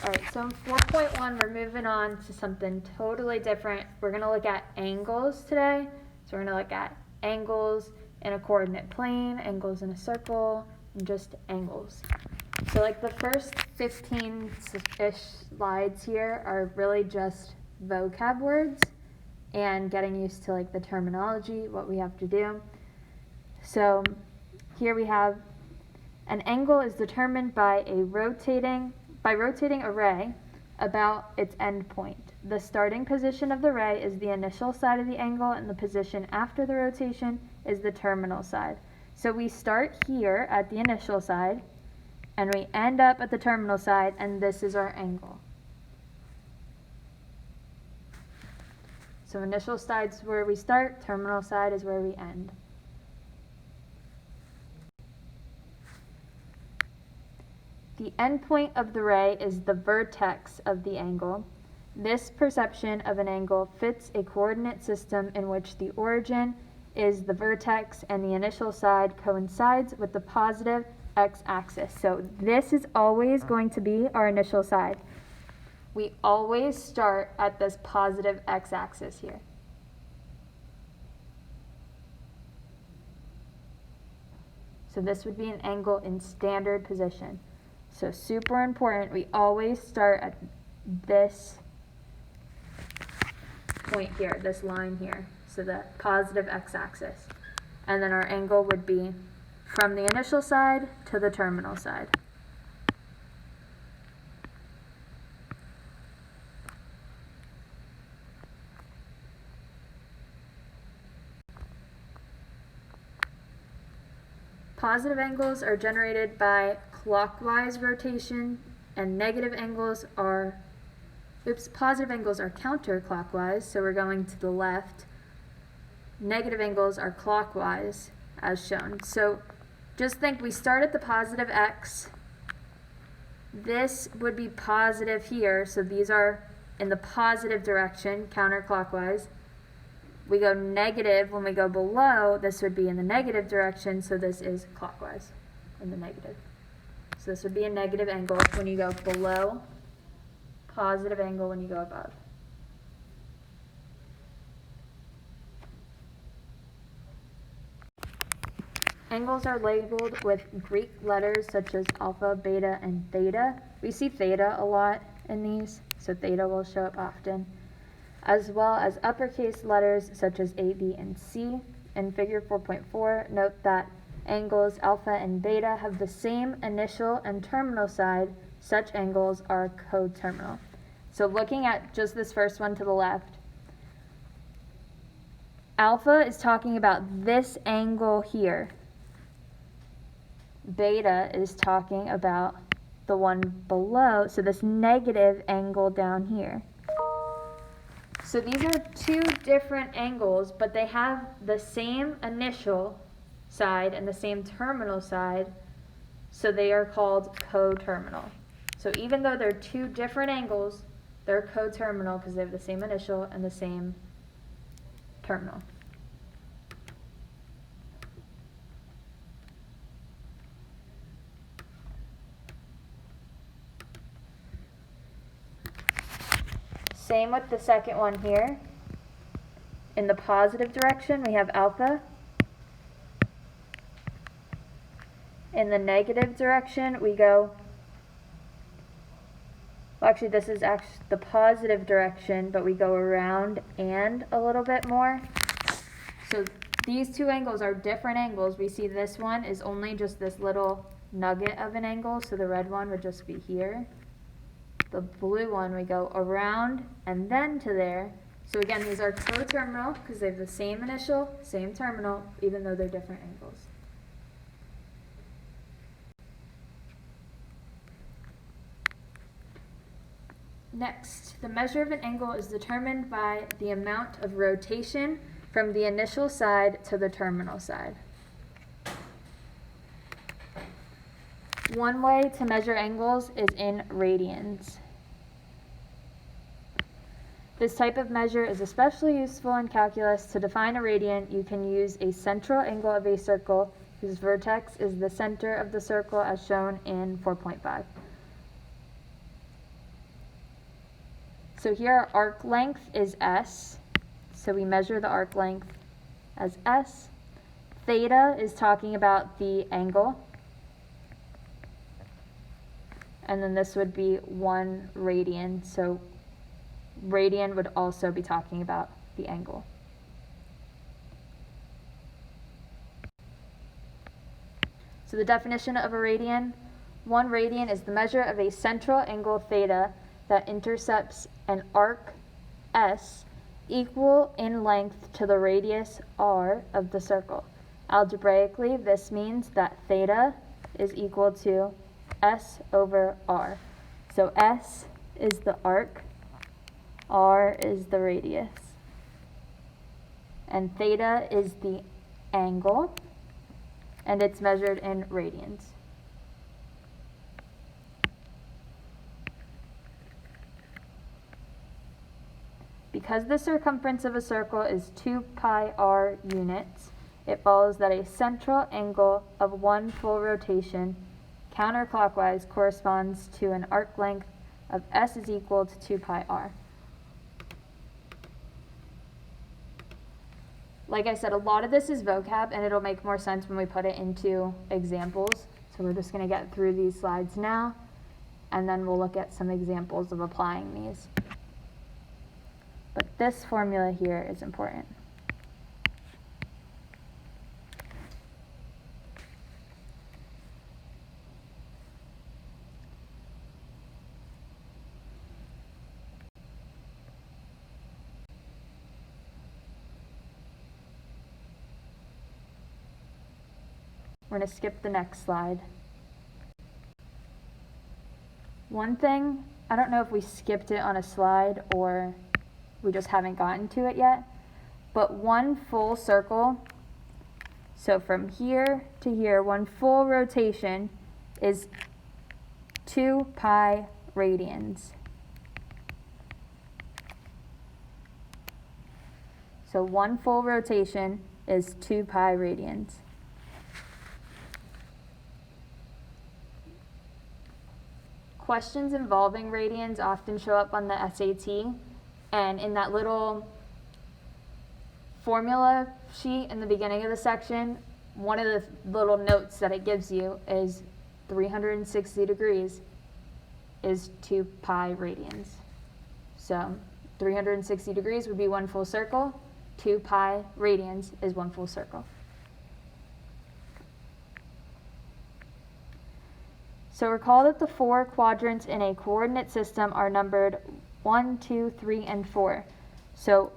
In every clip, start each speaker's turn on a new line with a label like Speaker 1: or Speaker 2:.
Speaker 1: Alright, so in 4.1 we're moving on to something totally different. We're going to look at angles today. So we're going to look at angles in a coordinate plane, angles in a circle, and just angles. So like the first 15-ish slides here are really just vocab words and getting used to like the terminology, what we have to do. So here we have an angle is determined by rotating a ray about its end point. The starting position of the ray is the initial side of the angle, and the position after the rotation is the terminal side. So we start here at the initial side, and we end up at the terminal side, and this is our angle. So initial side is where we start, terminal side is where we end. The endpoint of the ray is the vertex of the angle. This perception of an angle fits a coordinate system in which the origin is the vertex and the initial side coincides with the positive x-axis. So this is always going to be our initial side. We always start at this positive x-axis here. So this would be an angle in standard position. So super important, we always start at this point here, this line here, so the positive x-axis. And then our angle would be from the initial side to the terminal side. Positive angles are generated by clockwise rotation, and positive angles are counterclockwise, so we're going to the left. Negative angles are clockwise, as shown. So just think, we start at the positive x. This would be positive here, so these are in the positive direction, counterclockwise. We go negative when we go below, this would be in the negative direction, so this is clockwise in the negative. So this would be a negative angle when you go below, positive angle when you go above. Angles are labeled with Greek letters such as alpha, beta, and theta. We see theta a lot in these, so theta will show up often, as well as uppercase letters such as A, B, and C. In figure 4.4, note that angles alpha and beta have the same initial and terminal side. Such angles are coterminal. So looking at just this first one to the left, alpha is talking about this angle here. Beta is talking about the one below, so this negative angle down here. So these are two different angles, but they have the same initial side and the same terminal side, so they are called coterminal. So even though they're two different angles, they're coterminal because they have the same initial and the same terminal. Same with the second one here. In the positive direction, we have alpha. In the negative direction, we go, well, actually this is the positive direction, but we go around and a little bit more. So these two angles are different angles. We see this one is only just this little nugget of an angle, so the red one would just be here. The blue one, we go around and then to there. So again, these are coterminal because they have the same initial, same terminal, even though they're different angles. Next, the measure of an angle is determined by the amount of rotation from the initial side to the terminal side. One way to measure angles is in radians. This type of measure is especially useful in calculus. To define a radian, you can use a central angle of a circle whose vertex is the center of the circle as shown in 4.5. So here our arc length is S. So we measure the arc length as S. Theta is talking about the angle. And then this would be 1 radian. So radian would also be talking about the angle. So the definition of a radian: 1 radian is the measure of a central angle theta that intercepts an arc S equal in length to the radius r of the circle. Algebraically, this means that theta is equal to S over r. So S is the arc, r is the radius, and theta is the angle, and it's measured in radians. Because the circumference of a circle is 2 pi r units, it follows that a central angle of 1 full rotation counterclockwise corresponds to an arc length of S is equal to 2 pi r. Like I said, a lot of this is vocab, and it'll make more sense when we put it into examples. So we're just going to get through these slides now, and then we'll look at some examples of applying these. But this formula here is important. We're going to skip the next slide. One thing, I don't know if we skipped it on a slide or we just haven't gotten to it yet, but 1 full circle, so from here to here, 1 full rotation is 2 pi radians. So 1 full rotation is 2 pi radians. Questions involving radians often show up on the SAT, and in that little formula sheet in the beginning of the section, one of the little notes that it gives you is 360 degrees is 2 pi radians. So 360 degrees would be 1 full circle, 2 pi radians is 1 full circle. So recall that the 4 quadrants in a coordinate system are numbered 1, 2, 3, and 4. So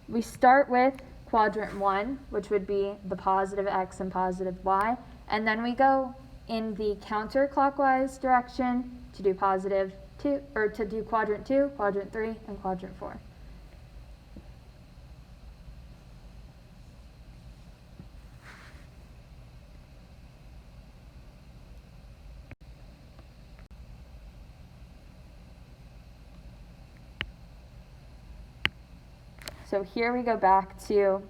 Speaker 1: we start with quadrant 1, which would be the positive x and positive y, and then we go in the counterclockwise direction to do positive 2, or to do quadrant 2, quadrant 3, and quadrant 4. So here we go back to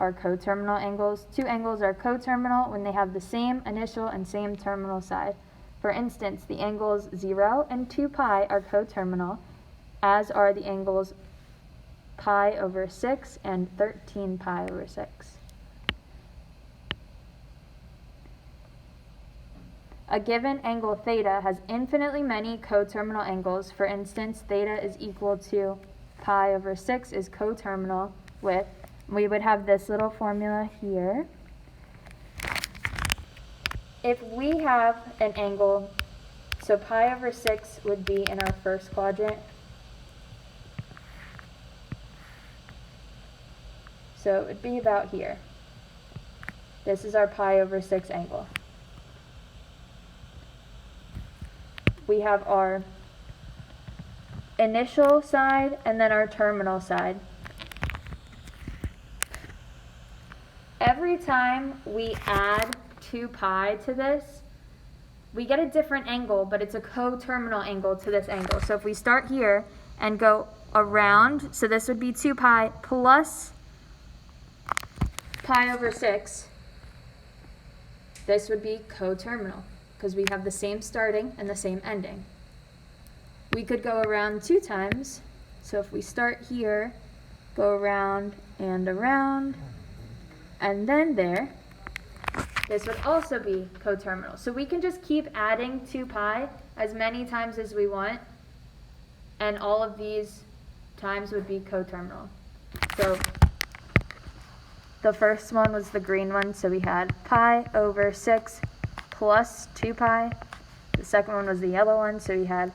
Speaker 1: our coterminal angles. 2 angles are coterminal when they have the same initial and same terminal side. For instance, the angles 0 and 2 pi are coterminal, as are the angles pi over 6 and 13 pi over 6. A given angle theta has infinitely many coterminal angles. For instance, theta is equal to pi over 6 is coterminal with, we would have this little formula here. If we have an angle, so pi over 6 would be in our first quadrant. So it would be about here. This is our pi over 6 angle. We have our initial side and then our terminal side. Every time we add 2 pi to this, we get a different angle, but it's a coterminal angle to this angle. So if we start here and go around, so this would be 2 pi plus pi over 6. This would be coterminal because we have the same starting and the same ending. we could go around 2 times. So if we start here, go around, and then there, this would also be coterminal. So we can just keep adding 2 pi as many times as we want, and all of these times would be coterminal. So the first one was the green one, so we had pi over 6 plus 2 pi. The second one was the yellow one, so we had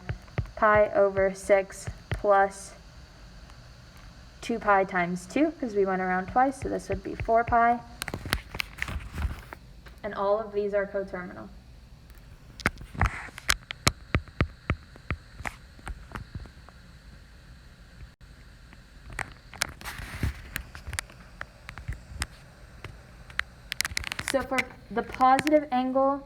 Speaker 1: pi over 6 plus 2 pi times 2, because we went around twice, so this would be 4 pi. And all of these are coterminal. So for the positive angle,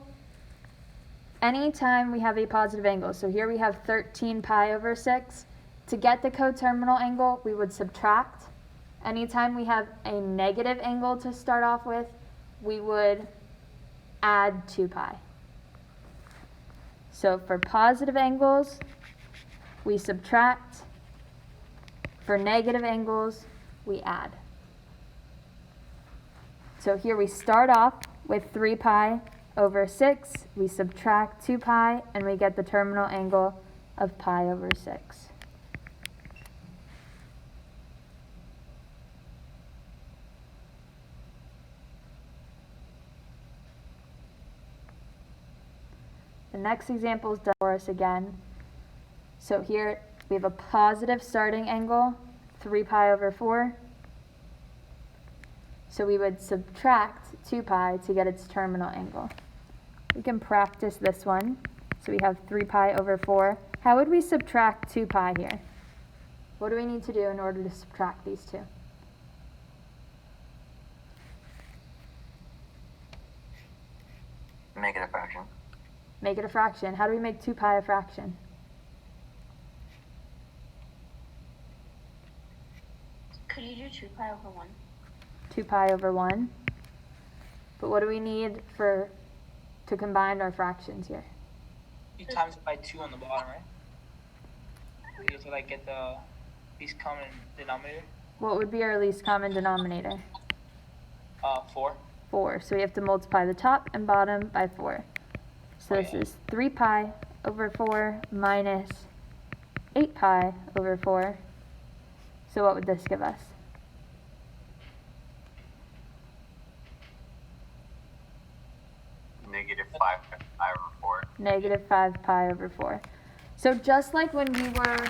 Speaker 1: anytime we have a positive angle, so here we have 13 pi over 6, to get the coterminal angle, we would subtract. Anytime we have a negative angle to start off with, we would add 2 pi. So for positive angles, we subtract. For negative angles, we add. So here we start off with 3 pi over 6, we subtract 2 pi, and we get the terminal angle of pi over 6. The next example is done for us again. So here we have a positive starting angle, 3 pi over 4. So we would subtract 2 pi to get its terminal angle. We can practice this one. So we have 3 pi over 4. How would we subtract 2 pi here? What do we need to do in order to subtract these two?
Speaker 2: Make it a fraction.
Speaker 1: Make it a fraction. How do we make 2 pi a fraction?
Speaker 3: Could you do 2 pi over 1?
Speaker 1: 2 pi over 1. But what do we need to combine our fractions here?
Speaker 4: You times it by 2 on the bottom, right? You get to like get the least common denominator.
Speaker 1: What would be our least common denominator?
Speaker 4: 4.
Speaker 1: 4. So we have to multiply the top and bottom by 4. So this is 3 pi over 4 minus 8 pi over 4. So what would this give us?
Speaker 2: Negative 5 pi over 4.
Speaker 1: Negative 5 pi over 4. So just like when we were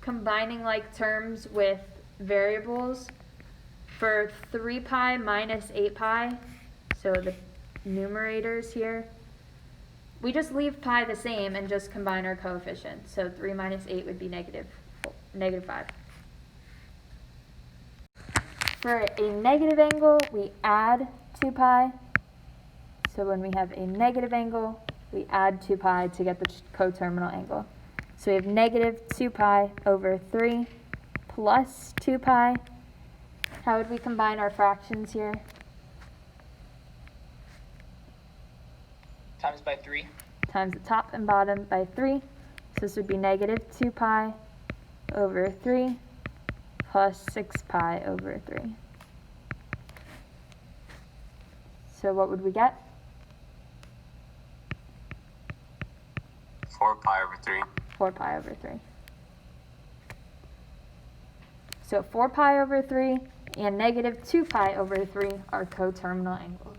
Speaker 1: combining like terms with variables, for 3 pi minus 8 pi, so the numerators here, we just leave pi the same and just combine our coefficients. So 3 minus 8 would be negative 5. For a negative angle, we add 2 pi. So when we have a negative angle, we add 2 pi to get the coterminal angle. So we have negative 2 pi over 3 plus 2 pi. How would we combine our fractions here?
Speaker 4: Times by 3.
Speaker 1: Times the top and bottom by 3. So this would be negative 2 pi over 3 plus 6 pi over 3. So what would we get?
Speaker 2: 4 pi over 3.
Speaker 1: 4 pi over 3. So 4 pi over 3 and negative 2 pi over 3 are coterminal angles.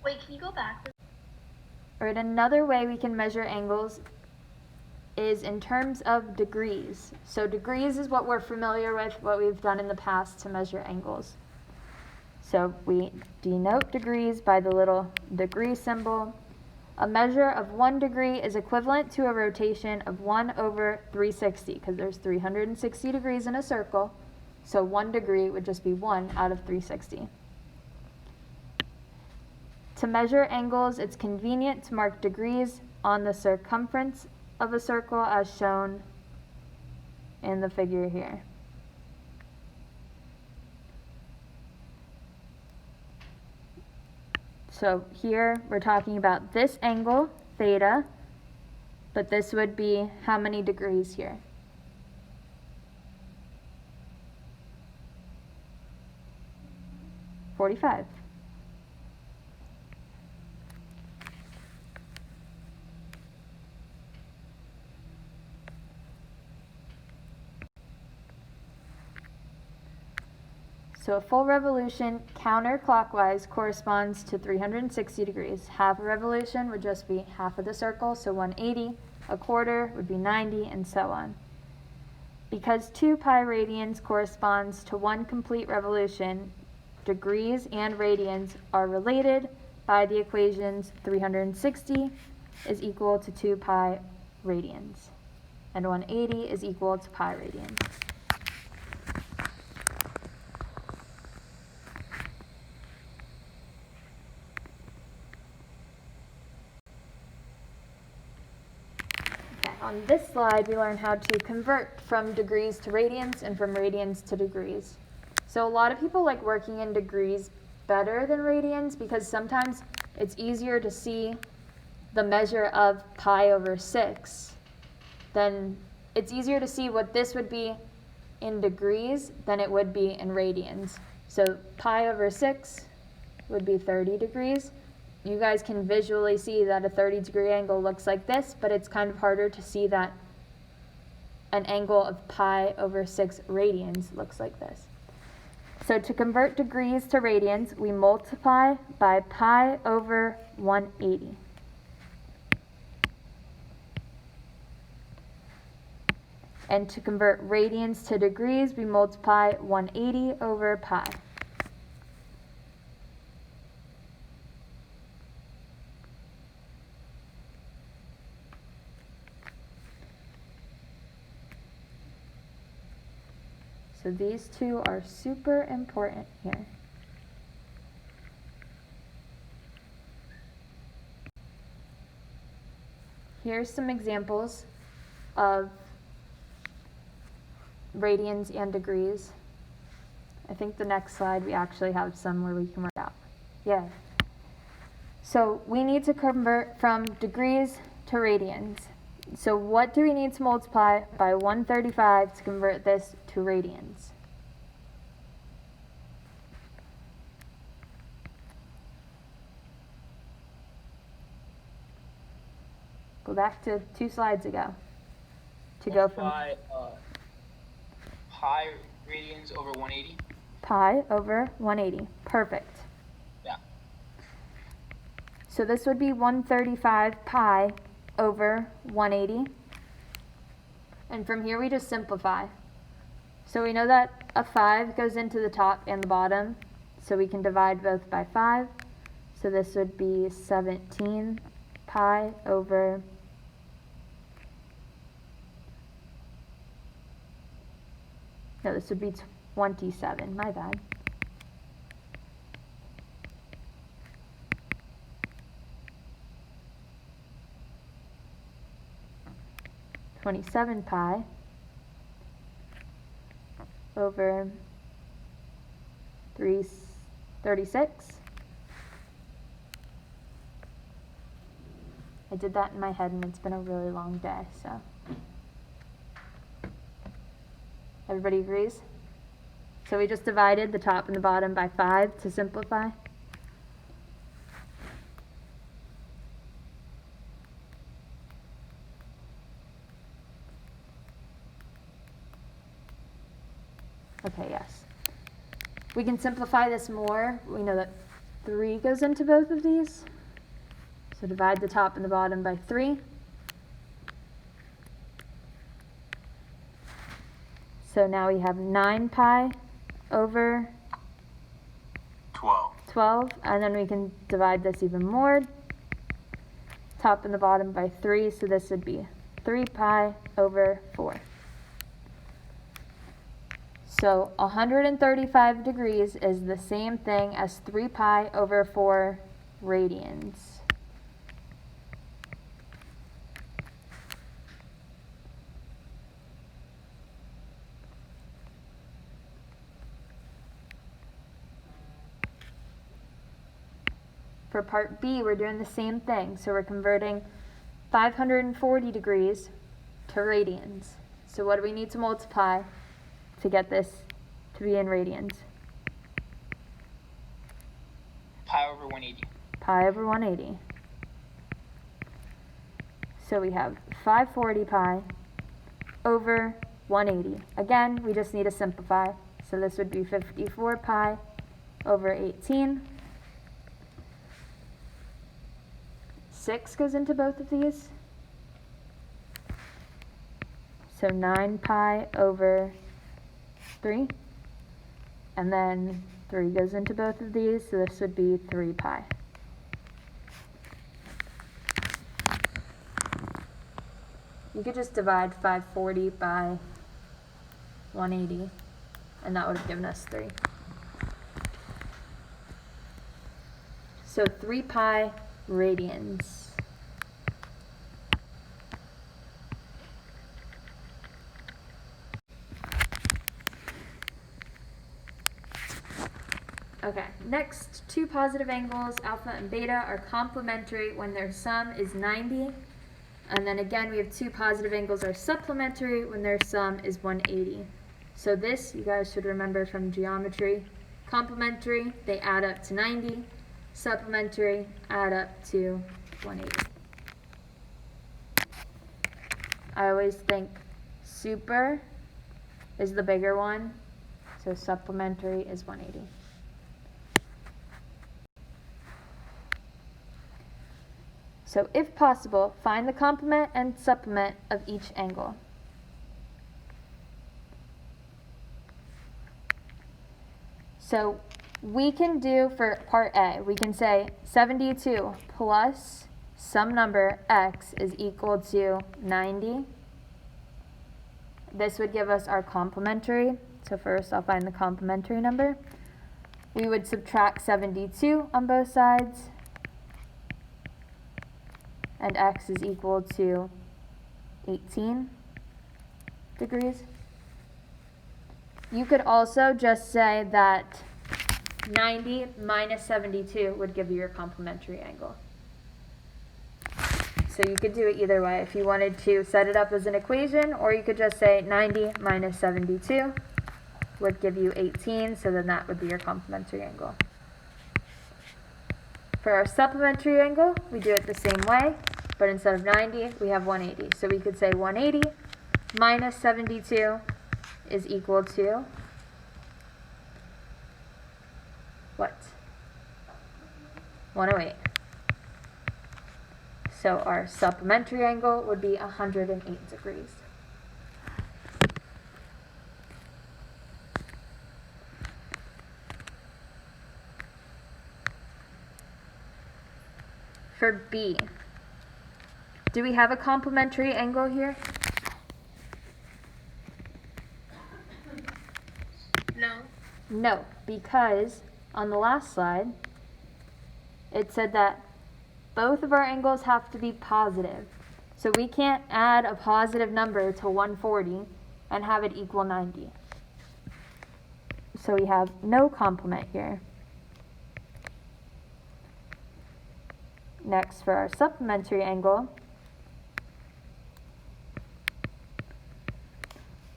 Speaker 3: Wait, can you go back?
Speaker 1: All right, another way we can measure angles is in terms of degrees. So degrees is what we're familiar with, what we've done in the past to measure angles. So we denote degrees by the little degree symbol. A measure of 1 degree is equivalent to a rotation of 1 over 360, because there's 360 degrees in a circle. So 1 degree would just be 1 out of 360. To measure angles, it's convenient to mark degrees on the circumference of a circle as shown in the figure here. So here we're talking about this angle, theta, but this would be how many degrees here? .45. So a full revolution counterclockwise corresponds to 360 degrees. Half a revolution would just be half of the circle, so 180. A quarter would be 90, and so on. Because 2 pi radians corresponds to 1 complete revolution, degrees and radians are related by the equations 360 is equal to 2 pi radians, and 180 is equal to pi radians. On this slide, we learn how to convert from degrees to radians and from radians to degrees. So a lot of people like working in degrees better than radians because sometimes it's easier to see the measure of pi over 6. Then it's easier to see what this would be in degrees than it would be in radians. So pi over 6 would be 30 degrees. You guys can visually see that a 30-degree angle looks like this, but it's kind of harder to see that an angle of pi over 6 radians looks like this. So to convert degrees to radians, we multiply by pi over 180. And to convert radians to degrees, we multiply 180 over pi. So these two are super important here. Here's some examples of radians and degrees. I think the next slide we actually have some where we can work out. Yeah. So we need to convert from degrees to radians. So what do we need to multiply by 135 to convert this to radians? Go back to 2 slides ago. To go from
Speaker 4: pi radians over 180.
Speaker 1: Pi over 180. Perfect.
Speaker 4: Yeah.
Speaker 1: So this would be 135 pi over 180. And from here we just simplify. So we know that a 5 goes into the top and the bottom, so we can divide both by 5. So this would be 17 pi over no, this would be 27, my bad. pi over 336. I did that in my head and it's been a really long day, so. Everybody agrees? So we just divided the top and the bottom by 5 to simplify. Okay, yes. We can simplify this more. We know that 3 goes into both of these. So divide the top and the bottom by 3. So now we have 9 pi over 12. And then we can divide this even more. Top and the bottom by 3, so this would be 3 pi over 4. So 135 degrees is the same thing as 3 pi over 4 radians. for part B, we're doing the same thing. So we're converting 540 degrees to radians. So what do we need to multiply to get this to be in radians?
Speaker 4: Pi over 180.
Speaker 1: Pi over 180. So we have 540 pi over 180. Again, we just need to simplify. So this would be 54 pi over 18. 6 goes into both of these. So 9 pi over 3. And then 3 goes into both of these, so this would be 3 pi. You could just divide 540 by 180, and that would have given us 3. So 3 pi radians. Okay, next, two positive angles, alpha and beta, are complementary when their sum is 90. And then again, we have two positive angles are supplementary when their sum is 180. So this, you guys should remember from geometry. Complementary, they add up to 90. Supplementary, add up to 180. I always think super is the bigger one, so supplementary is 180. So if possible, find the complement and supplement of each angle. So we can do for part A, we can say 72 plus some number x is equal to 90. This would give us our complementary. So first I'll find the complementary number. We would subtract 72 on both sides. And x is equal to 18 degrees. You could also just say that 90 minus 72 would give you your complementary angle. So you could do it either way. If you wanted to set it up as an equation, or you could just say 90 minus 72 would give you 18, so then that would be your complementary angle. For our supplementary angle, we do it the same way, but instead of 90, we have 180. So we could say 180 minus 72 is equal to what? 108. So our supplementary angle would be 108 degrees. For B, do we have a complementary angle here?
Speaker 3: No.
Speaker 1: No, because on the last slide, it said that both of our angles have to be positive. So we can't add a positive number to 140 and have it equal 90. So we have no complement here. Next, for our supplementary angle,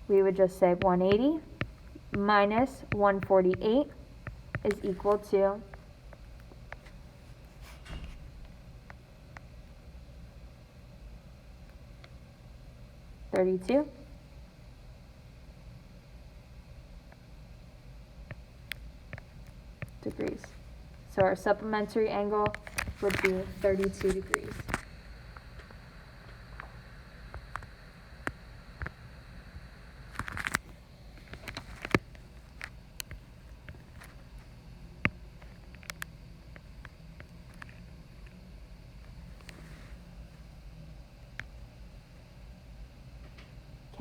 Speaker 1: we would just say 180 minus 148 is equal to 32. Degrees. So our supplementary angle would be 32 degrees.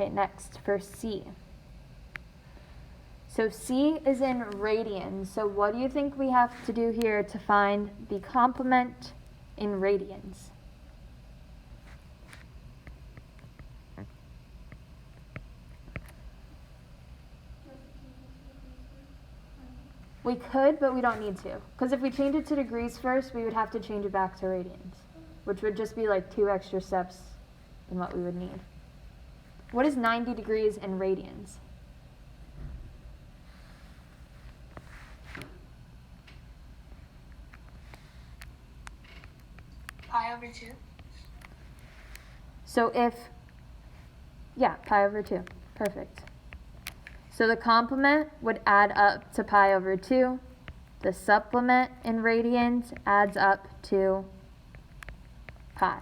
Speaker 1: Okay, next for C. So C is in radians. So what do you think we have to do here to find the complement in radians? We could, but we don't need to. Because if we change it to degrees first, we would have to change it back to radians, which would just be like 2 extra steps in what we would need. What is 90 degrees in radians?
Speaker 3: Pi over 2.
Speaker 1: So if, yeah, pi over 2. Perfect. So the complement would add up to pi over 2. The supplement in radians adds up to pi.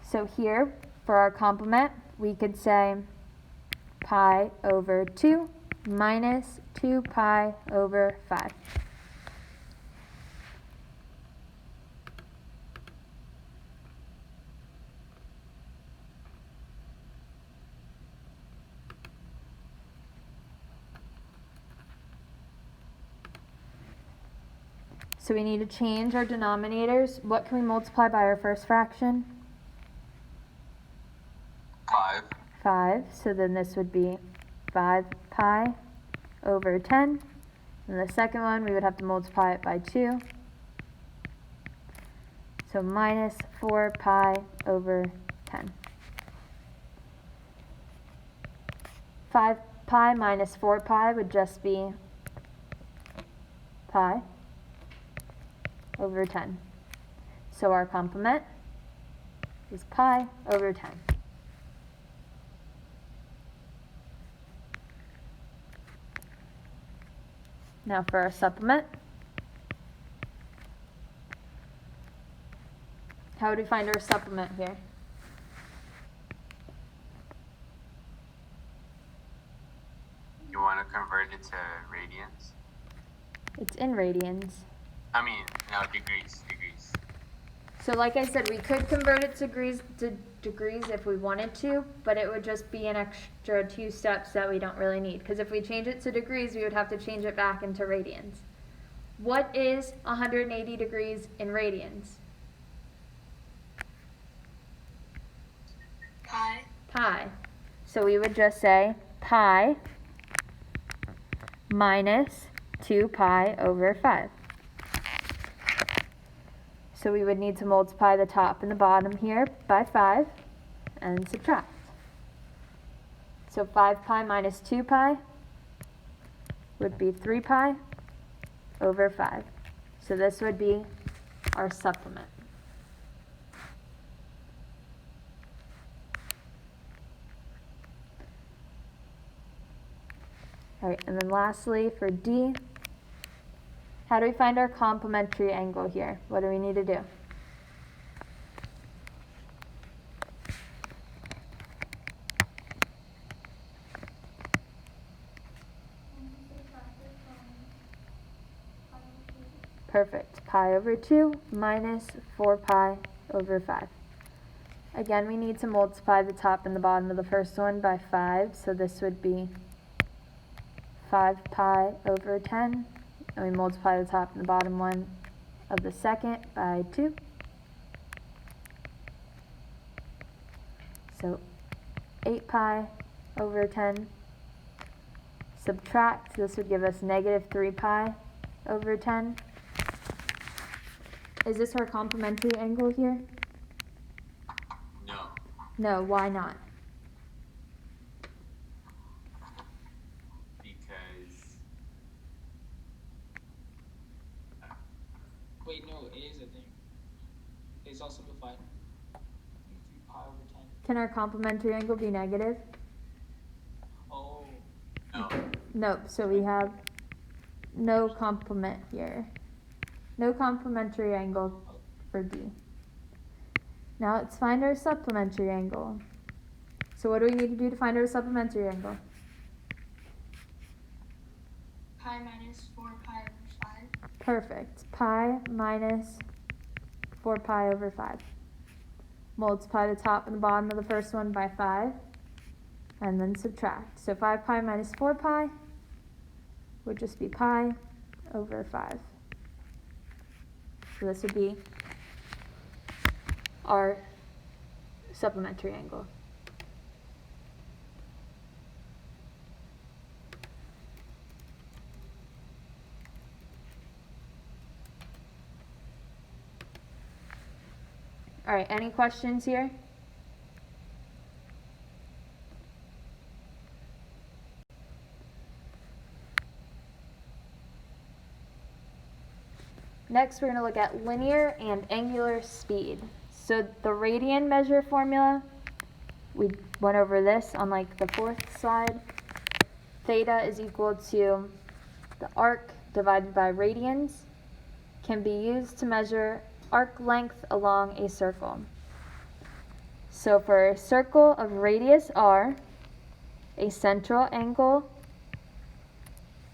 Speaker 1: So here, for our complement, we could say pi over 2 minus 2 pi over 5. So we need to change our denominators. What can we multiply by our first fraction?
Speaker 2: 5.
Speaker 1: 5. So then this would be 5 pi over 10. And the second one, we would have to multiply it by 2. So minus 4 pi over 10. 5 pi minus 4 pi would just be pi over 10. So our complement is pi over 10. Now for our supplement. How would we find our supplement here?
Speaker 2: You want to convert it to radians?
Speaker 1: It's in radians.
Speaker 2: I mean, no, degrees.
Speaker 1: So like I said, we could convert it to degrees if we wanted to, but it would just be an extra 2 steps that we don't really need. Because if we change it to degrees, we would have to change it back into radians. What is 180 degrees in radians?
Speaker 3: Pi.
Speaker 1: Pi. So we would just say pi minus 2 pi over 5. So we would need to multiply the top and the bottom here by 5 and subtract. So 5 pi minus 2 pi would be 3 pi over 5. So this would be our supplement. All right, and then lastly for D, how do we find our complementary angle here? What do we need to do? Perfect. Pi over 2 minus 4 pi over 5. Again, we need to multiply the top and the bottom of the first one by 5, so this would be 5 pi over 10. And we multiply the top and the bottom one of the second by 2. So 8 pi over 10. Subtract, this would give us negative 3 pi over 10. Is this our complementary angle here?
Speaker 2: No.
Speaker 1: No, why not?
Speaker 2: Because
Speaker 4: Wait, no, it is a thing. It's all simplified. 3 pi over 10.
Speaker 1: Can our complementary angle be negative?
Speaker 4: Oh.
Speaker 2: no.
Speaker 1: Nope, so we have no complement here. No complementary angle for D. Now let's find our supplementary angle. So what do we need to do to find our supplementary angle?
Speaker 3: Pi minus 4 pi over 5.
Speaker 1: Perfect. Pi minus 4 pi over 5. Multiply the top and the bottom of the first one by 5. And then subtract. So 5 pi minus 4 pi would just be pi over 5. So this would be our supplementary angle. All right, any questions here? Next, we're going to look at linear and angular speed. So the radian measure formula, we went over this on like the fourth slide. Theta is equal to the arc divided by radians, can be used to measure arc length along a circle. So for a circle of radius r, a central angle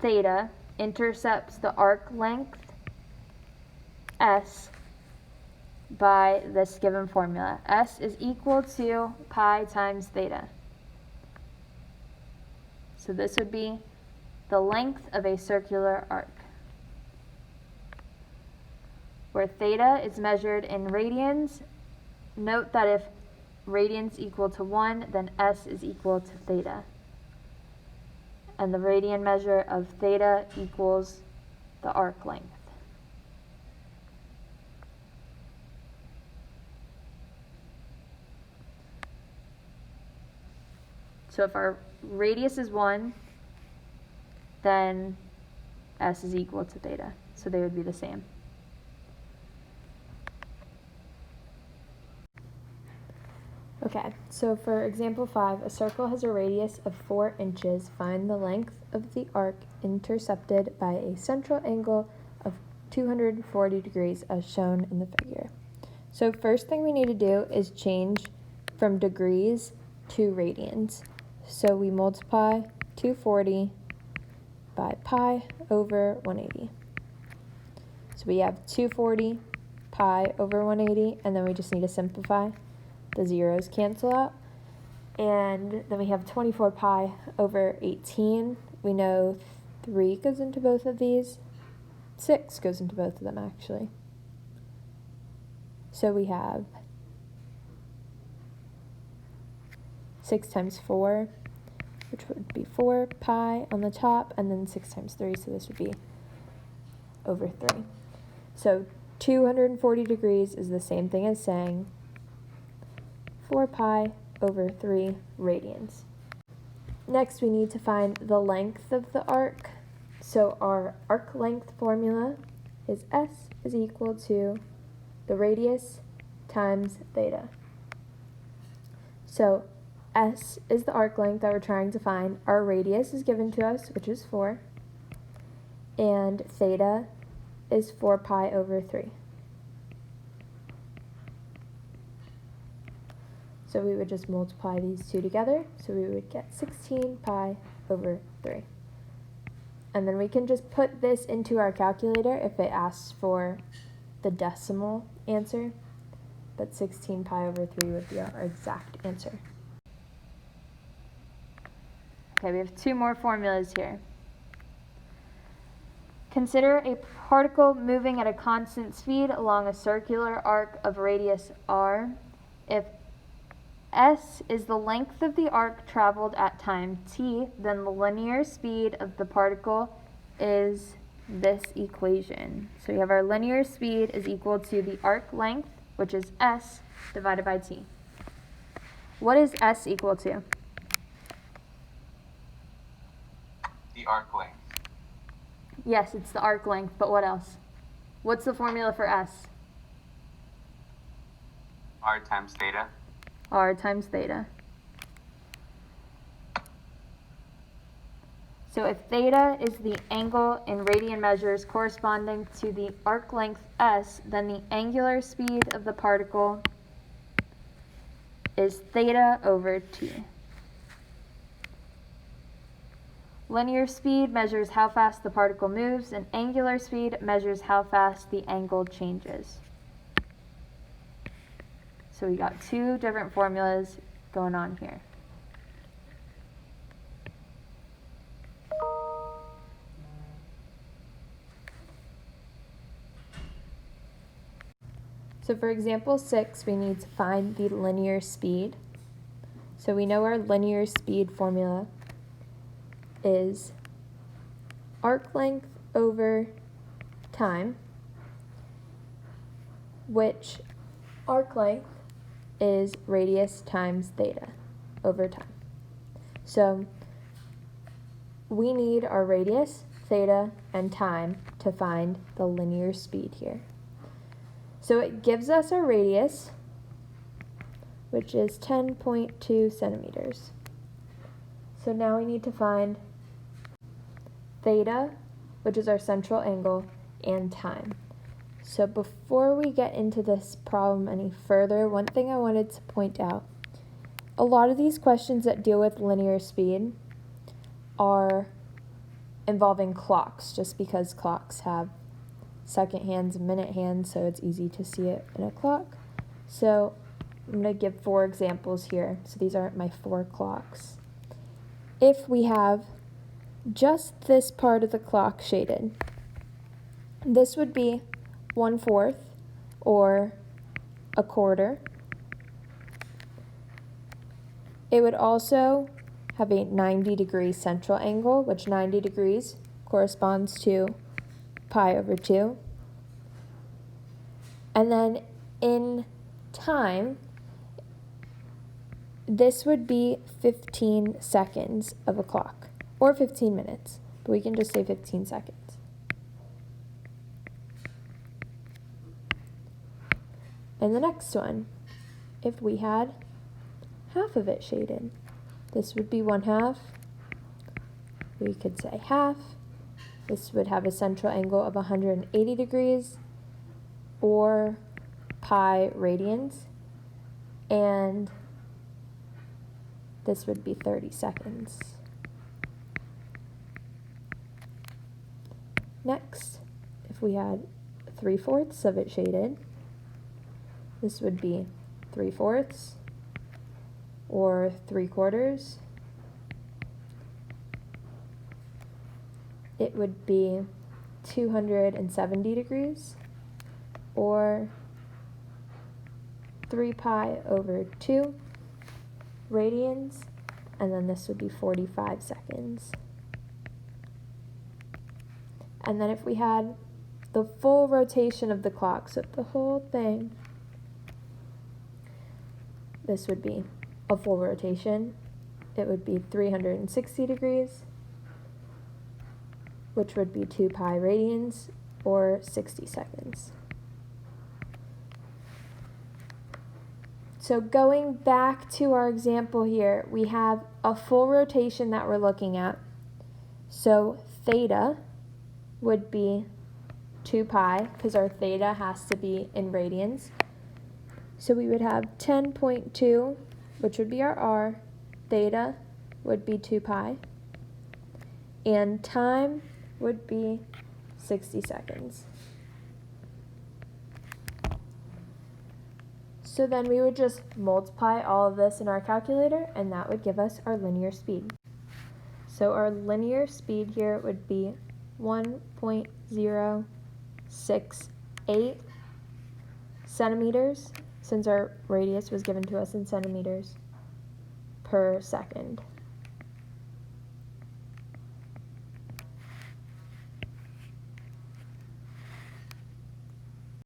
Speaker 1: theta intercepts the arc length s by this given formula. S is equal to pi times theta. So this would be the length of a circular arc, where theta is measured in radians. Note that if radians equal to 1, then S is equal to theta. And the radian measure of theta equals the arc length. So if our radius is 1, then S is equal to theta. So they would be the same. Okay, so for example 5, a circle has a radius of 4 inches. Find the length of the arc intercepted by a central angle of 240 degrees as shown in the figure. So first thing we need to do is change from degrees to radians. So we multiply 240 by pi over 180. So we have 240 pi over 180, and then we just need to simplify. The zeros cancel out. And then we have 24 pi over 18. We know 3 goes into both of these. 6 goes into both of them, actually. So we have 6 times 4, which would be 4 pi on the top, and then 6 times 3, so this would be over 3. So 240 degrees is the same thing as saying 4 pi over 3 radians. Next, we need to find the length of the arc. So our arc length formula is S is equal to the radius times theta. So S is the arc length that we're trying to find. Our radius is given to us, which is 4. And theta is 4 pi over 3. So we would just multiply these two together. So we would get 16 pi over 3. And then we can just put this into our calculator if it asks for the decimal answer. But 16 pi over 3 would be our exact answer. Okay, we have 2 more formulas here. Consider a particle moving at a constant speed along a circular arc of radius r. If S is the length of the arc traveled at time t, then the linear speed of the particle is this equation. So we have our linear speed is equal to the arc length, which is S, divided by t. What is S equal to?
Speaker 2: The arc length.
Speaker 1: Yes, it's the arc length, but what else? What's the formula for S?
Speaker 2: R times theta.
Speaker 1: R times theta. So if theta is the angle in radian measures corresponding to the arc length S, then the angular speed of the particle is theta over t. Linear speed measures how fast the particle moves, and angular speed measures how fast the angle changes. So we got 2 different formulas going on here. So for example 6, we need to find the linear speed. So we know our linear speed formula is arc length over time, which arc length is radius times theta over time. So we need our radius, theta, and time to find the linear speed here. So it gives us our radius, which is 10.2 centimeters. So now we need to find theta, which is our central angle, and time. So before we get into this problem any further, one thing I wanted to point out, a lot of these questions that deal with linear speed are involving clocks, just because clocks have second hands and minute hands, so it's easy to see it in a clock. So I'm going to give 4 examples here. So these aren't my 4 clocks. If we have just this part of the clock shaded, this would be 1/4 or a quarter. It would also have a 90-degree central angle, which 90 degrees corresponds to pi over 2. And then in time, this would be 15 seconds of a clock, or 15 minutes, but we can just say 15 seconds. And the next one, if we had half of it shaded, this would be 1/2. We could say half. This would have a central angle of 180 degrees, or pi radians, and this would be 30 seconds. Next, if we had 3/4 of it shaded, this would be 3/4 or 3/4. It would be 270 degrees, or 3 pi over 2 radians, and then this would be 45 seconds. And then if we had the full rotation of the clock, so the whole thing, this would be a full rotation. It would be 360 degrees, which would be 2 pi radians, or 60 seconds. So going back to our example here, we have a full rotation that we're looking at. So theta would be 2 pi, because our theta has to be in radians. So we would have 10.2, which would be our r. Theta would be 2 pi. And time would be 60 seconds. So then we would just multiply all of this in our calculator, and that would give us our linear speed. So our linear speed here would be 1.068 centimeters, since our radius was given to us in centimeters, per second.